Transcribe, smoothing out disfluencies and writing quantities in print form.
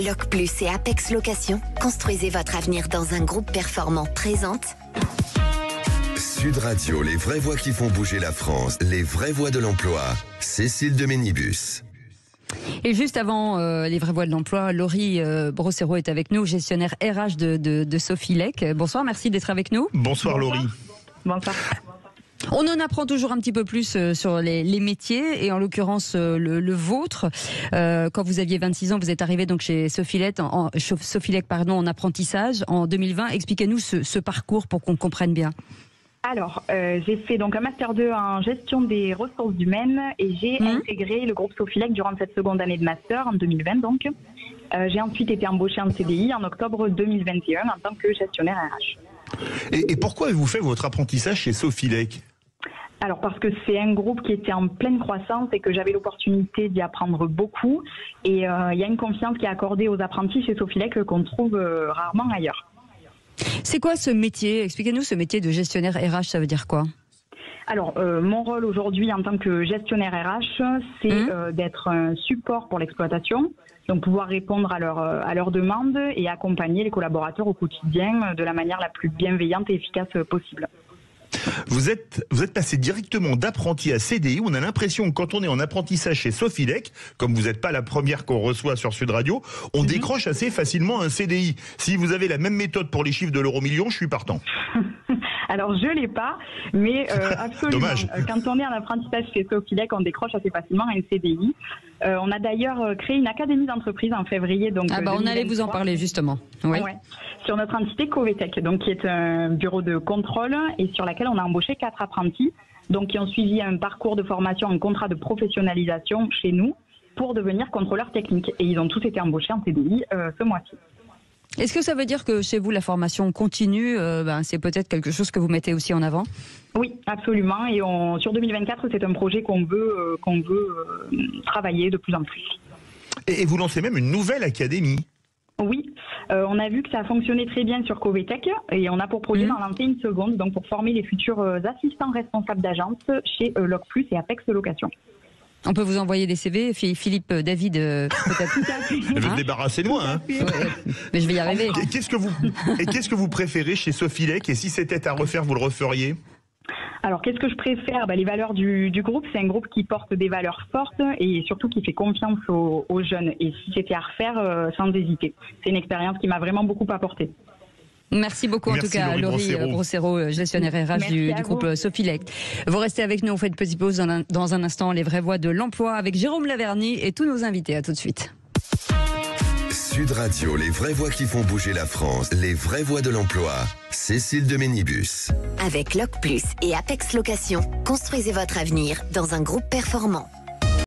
Loc Plus et Apex Location, construisez votre avenir dans un groupe performant. Présente Sud Radio, les vraies voix qui font bouger la France, les vraies voix de l'emploi. Cécile de Ménibus. Et juste avant les vraies voix de l'emploi, Laurie Brocero est avec nous, gestionnaire RH de Sofilec. Bonsoir, merci d'être avec nous. Bonsoir Laurie. Bonsoir. On en apprend toujours un petit peu plus sur les métiers et en l'occurrence le vôtre. Quand vous aviez 26 ans, vous êtes arrivé donc chez Sofilec en apprentissage en 2020. Expliquez-nous ce parcours pour qu'on comprenne bien. Alors, j'ai fait donc un Master 2 en gestion des ressources humaines et j'ai intégré le groupe Sofilec durant cette seconde année de Master en 2020 donc. J'ai ensuite été embauchée en CDI en octobre 2021 en tant que gestionnaire RH. Et pourquoi avez-vous fait votre apprentissage chez Sofilec ? Alors parce que c'est un groupe qui était en pleine croissance et que j'avais l'opportunité d'y apprendre beaucoup. Et il y a une confiance qui est accordée aux apprentis chez Sofilec qu'on trouve rarement ailleurs. C'est quoi ce métier ? Expliquez-nous ce métier de gestionnaire RH, ça veut dire quoi ? Alors, mon rôle aujourd'hui en tant que gestionnaire RH, c'est d'être un support pour l'exploitation, donc pouvoir répondre à leurs demandes et accompagner les collaborateurs au quotidien de la manière la plus bienveillante et efficace possible. Vous êtes passé directement d'apprenti à CDI. On a l'impression que quand on est en apprentissage chez Sofilec, comme vous n'êtes pas la première qu'on reçoit sur Sud Radio, on décroche assez facilement un CDI. Si vous avez la même méthode pour les chiffres de l'euro-million, je suis partant. Alors, je ne l'ai pas, mais absolument. Dommage. Quand on est en apprentissage chez Sofilec, on décroche assez facilement un CDI. On a d'ailleurs créé une académie d'entreprise en février. Donc, on allait vous en parler justement. Ouais. Sur notre entité Covetech, donc qui est un bureau de contrôle et sur laquelle on a embauché 4 apprentis, donc qui ont suivi un parcours de formation en contrat de professionnalisation chez nous pour devenir contrôleurs techniques. Et ils ont tous été embauchés en CDI ce mois-ci. Est-ce que ça veut dire que chez vous la formation continue c'est peut-être quelque chose que vous mettez aussi en avant ? Oui, absolument. Et sur 2024, c'est un projet qu'on veut travailler de plus en plus. Et vous lancez même une nouvelle académie. Oui, on a vu que ça a fonctionné très bien sur Covetech et on a pour projet d'en lancer une seconde, donc pour former les futurs assistants responsables d'agence chez Loc Plus et Apex Location. On peut vous envoyer des CV, Philippe David, peut-être. Elle veut se débarrasser de moi, hein. Ouais, mais je vais y arriver. Qu'est-ce que vous préférez chez Sofilec ? Et si c'était à refaire, vous le referiez ? Alors, qu'est-ce que je préfère ? Les valeurs du groupe, c'est un groupe qui porte des valeurs fortes et surtout qui fait confiance aux jeunes. Et si c'était à refaire, sans hésiter. C'est une expérience qui m'a vraiment beaucoup apporté. Merci beaucoup en tout cas, Laurie Brocero, gestionnaire RH du groupe Sofilec. Vous restez avec nous, on fait une petite pause dans un instant. Les vraies voix de l'emploi avec Jérôme Laverny et tous nos invités. À tout de suite. Sud Radio, les vraies voix qui font bouger la France, les vraies voix de l'emploi. Cécile de Ménibus. avec Loc Plus et Apex Location, construisez votre avenir dans un groupe performant.